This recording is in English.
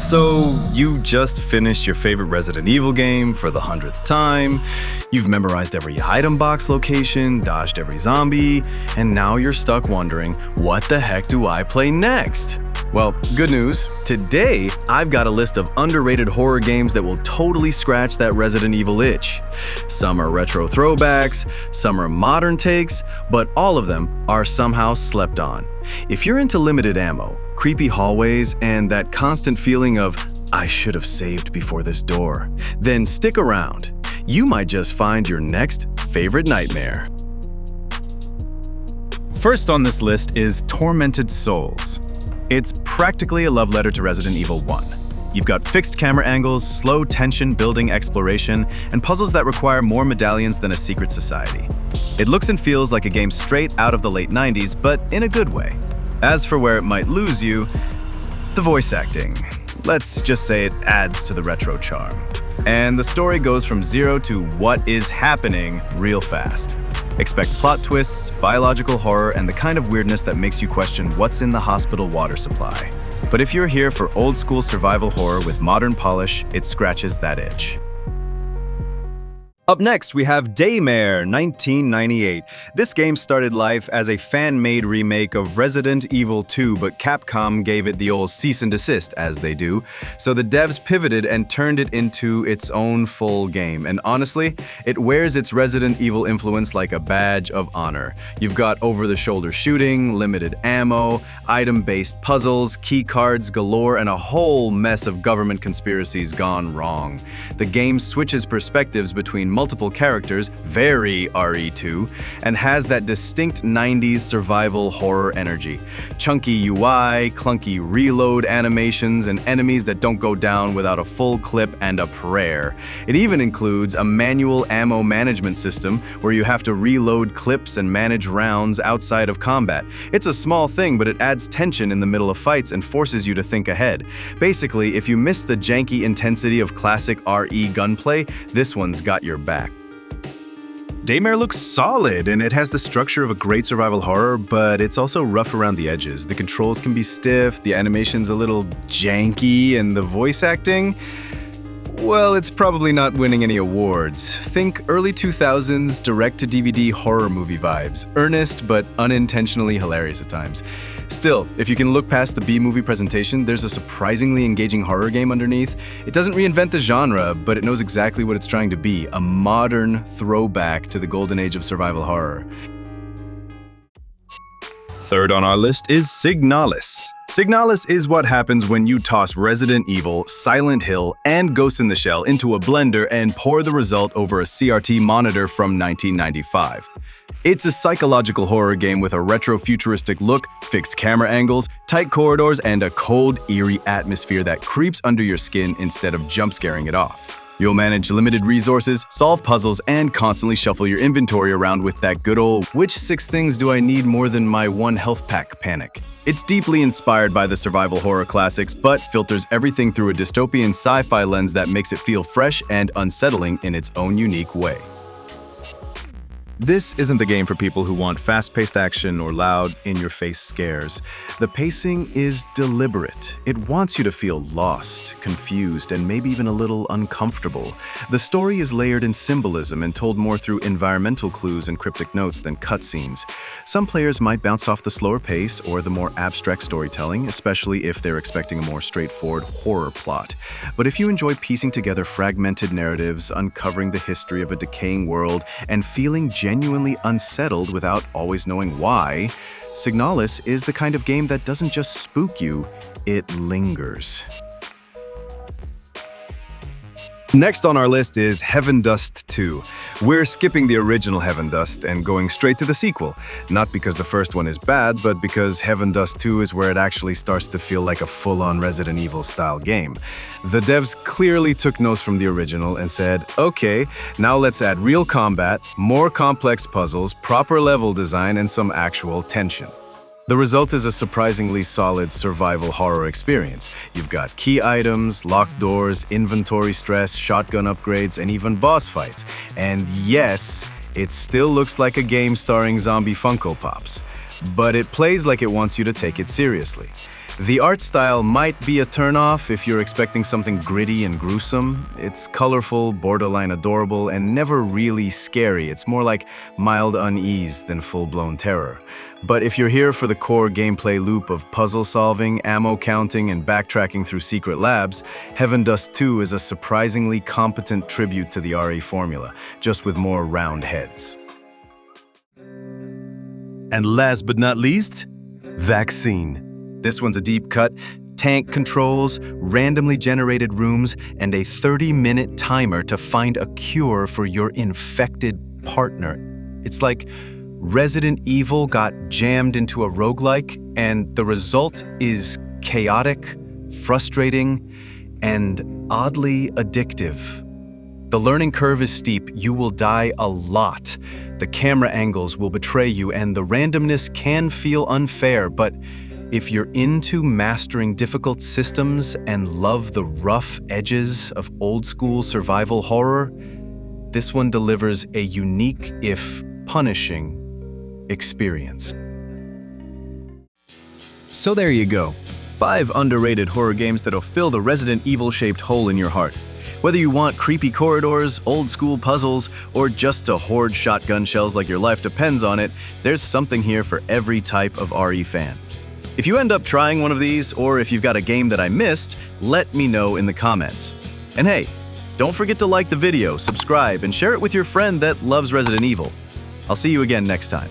So, you just finished your favorite Resident Evil game for the 100th time, you've memorized every item box location, dodged every zombie, and now you're stuck wondering, what the heck do I play next? Well, good news. Today, I've got a list of underrated horror games that will totally scratch that Resident Evil itch. Some are retro throwbacks, some are modern takes, but all of them are somehow slept on. If you're into limited ammo, creepy hallways, and that constant feeling of, I should have saved before this door, then stick around. You might just find your next favorite nightmare. First on this list is Tormented Souls. It's practically a love letter to Resident Evil 1. You've got fixed camera angles, slow tension building exploration, and puzzles that require more medallions than a secret society. It looks and feels like a game straight out of the late 90s, but in a good way. As for where it might lose you, the voice acting. Let's just say it adds to the retro charm. And the story goes from zero to what is happening real fast. Expect plot twists, biological horror, and the kind of weirdness that makes you question what's in the hospital water supply. But if you're here for old-school survival horror with modern polish, it scratches that itch. Up next, we have Daymare, 1998. This game started life as a fan-made remake of Resident Evil 2, but Capcom gave it the old cease and desist, as they do. So the devs pivoted and turned it into its own full game. And honestly, it wears its Resident Evil influence like a badge of honor. You've got over-the-shoulder shooting, limited ammo, item-based puzzles, key cards galore, and a whole mess of government conspiracies gone wrong. The game switches perspectives between multiple characters, very RE2, and has that distinct 90s survival horror energy. Chunky UI, clunky reload animations, and enemies that don't go down without a full clip and a prayer. It even includes a manual ammo management system where you have to reload clips and manage rounds outside of combat. It's a small thing, but it adds tension in the middle of fights and forces you to think ahead. Basically, if you miss the janky intensity of classic RE gunplay, this one's got your back. Daymare looks solid, and it has the structure of a great survival horror, but it's also rough around the edges. The controls can be stiff, the animation's a little janky, and the voice acting, well, it's probably not winning any awards. Think early 2000s direct-to-DVD horror movie vibes. Earnest, but unintentionally hilarious at times. Still, if you can look past the B-movie presentation, there's a surprisingly engaging horror game underneath. It doesn't reinvent the genre, but it knows exactly what it's trying to be, a modern throwback to the golden age of survival horror. Third on our list is Signalis. Signalis is what happens when you toss Resident Evil, Silent Hill, and Ghost in the Shell into a blender and pour the result over a CRT monitor from 1995. It's a psychological horror game with a retro-futuristic look, fixed camera angles, tight corridors, and a cold, eerie atmosphere that creeps under your skin instead of jump-scaring it off. You'll manage limited resources, solve puzzles, and constantly shuffle your inventory around with that good old "which 6 things do I need more than my 1 health pack" panic. It's deeply inspired by the survival horror classics, but filters everything through a dystopian sci-fi lens that makes it feel fresh and unsettling in its own unique way. This isn't the game for people who want fast-paced action or loud, in-your-face scares. The pacing is deliberate. It wants you to feel lost, confused, and maybe even a little uncomfortable. The story is layered in symbolism and told more through environmental clues and cryptic notes than cutscenes. Some players might bounce off the slower pace or the more abstract storytelling, especially if they're expecting a more straightforward horror plot. But if you enjoy piecing together fragmented narratives, uncovering the history of a decaying world, and feeling genuinely unsettled without always knowing why, Signalis is the kind of game that doesn't just spook you, it lingers. Next on our list is Heaven Dust 2. We're skipping the original Heaven Dust and going straight to the sequel. Not because the first one is bad, but because Heaven Dust 2 is where it actually starts to feel like a full-on Resident Evil style game. The devs clearly took notes from the original and said, okay, now let's add real combat, more complex puzzles, proper level design, and some actual tension. The result is a surprisingly solid survival horror experience. You've got key items, locked doors, inventory stress, shotgun upgrades, and even boss fights. And yes, it still looks like a game starring zombie Funko Pops, but it plays like it wants you to take it seriously. The art style might be a turnoff if you're expecting something gritty and gruesome. It's colorful, borderline adorable, and never really scary. It's more like mild unease than full-blown terror. But if you're here for the core gameplay loop of puzzle solving, ammo counting, and backtracking through secret labs, Heaven Dust 2 is a surprisingly competent tribute to the RE formula, just with more round heads. And last but not least, Vaccine. This one's a deep cut, tank controls, randomly generated rooms, and a 30-minute timer to find a cure for your infected partner. It's like Resident Evil got jammed into a roguelike, and the result is chaotic, frustrating, and oddly addictive. The learning curve is steep, you will die a lot. The camera angles will betray you, and the randomness can feel unfair, but if you're into mastering difficult systems and love the rough edges of old-school survival horror, this one delivers a unique, if punishing, experience. So there you go. 5 underrated horror games that'll fill the Resident Evil-shaped hole in your heart. Whether you want creepy corridors, old-school puzzles, or just to hoard shotgun shells like your life depends on it, there's something here for every type of RE fan. If you end up trying one of these, or if you've got a game that I missed, let me know in the comments. And hey, don't forget to like the video, subscribe, and share it with your friend that loves Resident Evil. I'll see you again next time.